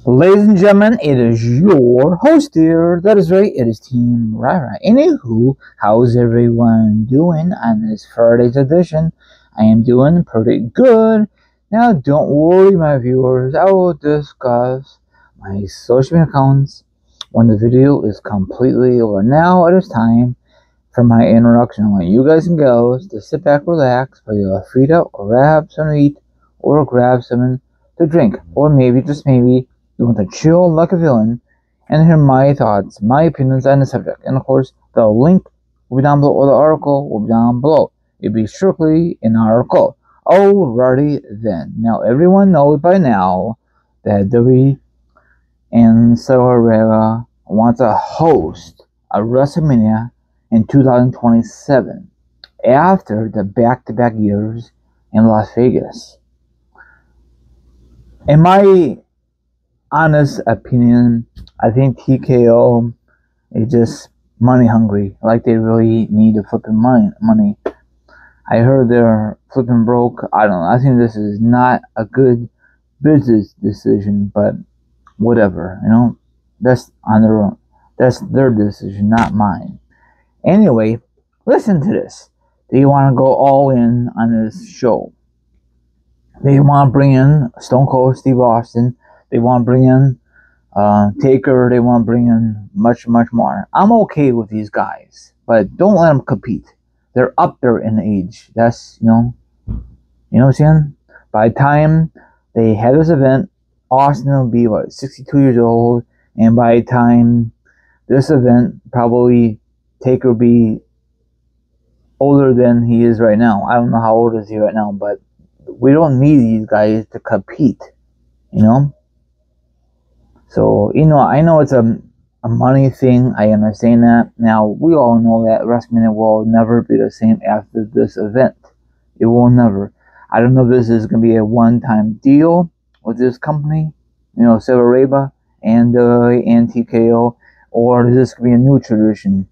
Ladies and gentlemen, it is your host here. That is right, it is Team Rara. Anywho, how's everyone doing on this Friday's edition? I am doing pretty good. Now, don't worry, my viewers. I will discuss my social media accounts when the video is completely over. Now, it is time for my introduction. I want you guys and girls to sit back, relax, put your feet up, grab something to eat, or grab something to drink, or maybe, just maybe, you want to chill like a villain and hear my thoughts, my opinions on the subject. And of course, the link will be down below, or the article will be down below. It'll be strictly an article. Alrighty then. Now, everyone knows by now that WWE and Sarah want to host a WrestleMania in 2027 after the back-to-back years in Las Vegas. In my honest opinion, I think TKO is just money hungry. Like they really need to flipping money. I heard they're flipping broke. I don't know. I think this is not a good business decision, but whatever. You know, that's on their own. That's their decision, not mine. Anyway, listen to this. They want to go all in on this show. They want to bring in Stone Cold Steve Austin. They want to bring in Taker. They want to bring in much more. I'm okay with these guys, but don't let them compete. They're up there in age. That's, you know what I'm saying? By the time they have this event, Austin will be, 62 years old. And by the time this event, probably Taker will be older than he is right now. I don't know how old is he right now, but we don't need these guys to compete, you know? So, I know it's a money thing. I understand that. Now, we all know that WrestleMania will never be the same after this event. It will never. I don't know if this is going to be a one-time deal with this company, Saudi Arabia and TKO, or is this going to be a new tradition,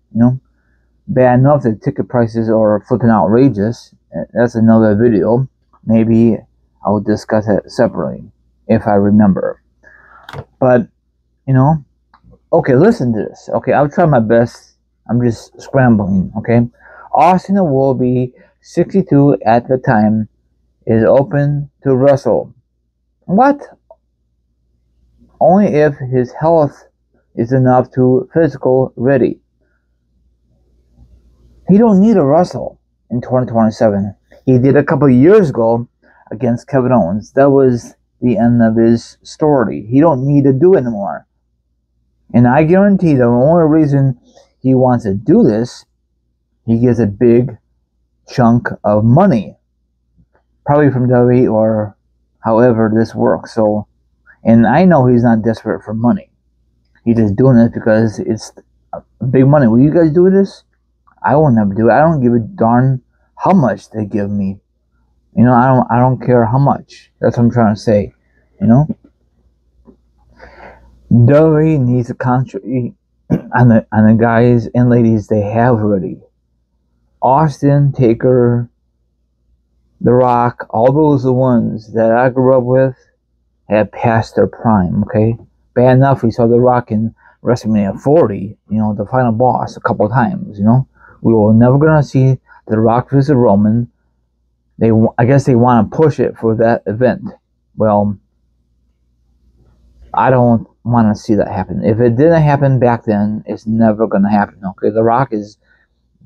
Bad enough that ticket prices are flipping outrageous. That's another video. Maybe I'll discuss it separately, if I remember. But, okay, listen to this. Okay, I'll try my best. I'm just scrambling, okay? Austin will be 62 at the time, is open to wrestle. What? Only if his health is enough to physical ready. He don't need to wrestle in 2027. He did a couple of years ago against Kevin Owens. That was the end of his story. He don't need to do it anymore. And I guarantee the only reason he wants to do this, he gets a big chunk of money. Probably from WWE or however this works. So, and I know he's not desperate for money. He's just doing it because it's big money. Will you guys do this? I will never do it. I don't give a darn how much they give me. I don't care how much. That's what I'm trying to say. WWE needs to concentrate on the guys and ladies they have already. Austin, Taker, The Rock, all those are the ones that I grew up with have passed their prime, okay? Bad enough we saw The Rock in WrestleMania 40, the final boss a couple times, We were never going to see The Rock versus Roman. I guess they want to push it for that event. Well, I don't want to see that happen. If it didn't happen back then, it's never going to happen. Okay, The Rock is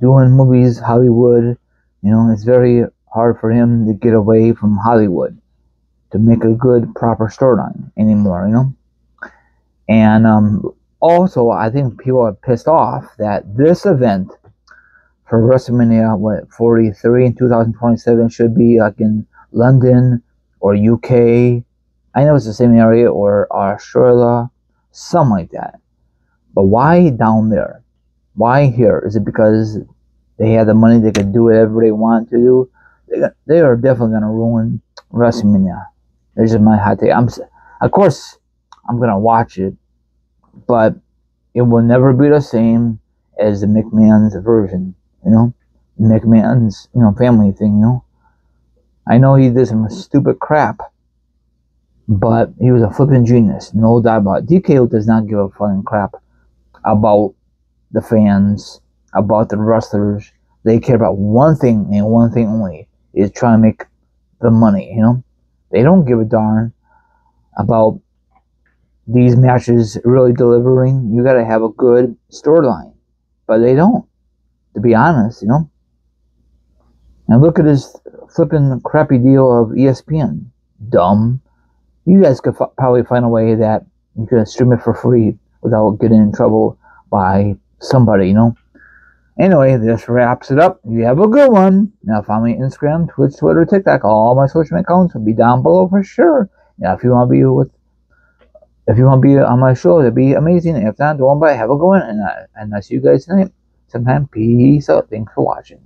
doing movies, Hollywood. It's very hard for him to get away from Hollywood to make a good, proper storyline anymore. And also, I think people are pissed off that this event for WrestleMania, 43 in 2027 should be like in London or UK. I know it's the same area, or Australia, something like that. But why down there? Why here? Is it because they have the money, they can do whatever they want to do? They are definitely going to ruin WrestleMania. That's just my hot take. Of course, I'm going to watch it, but it will never be the same as the McMahon's version. McMahon's, family thing, I know he did some stupid crap, But he was a flipping genius, no doubt about it. DKO does not give a fucking crap about the fans, about the wrestlers. They care about one thing and one thing only, is trying to make the money, you know? They don't give a darn about these matches really delivering. You gotta have a good storyline. But they don't, to be honest, you know? And look at this flipping crappy deal of ESPN. Dumb. You guys could probably find a way that you could stream it for free without getting in trouble by somebody, you know? Anyway, this wraps it up. You have a good one. Now follow me on Instagram, Twitch, Twitter, TikTok. All my social media accounts will be down below for sure. Now if you want to be on my show, that'd be amazing. If not, don't worry about it. Have a good one, and I'll see you guys tonight. Sometime. Peace out. Thanks for watching.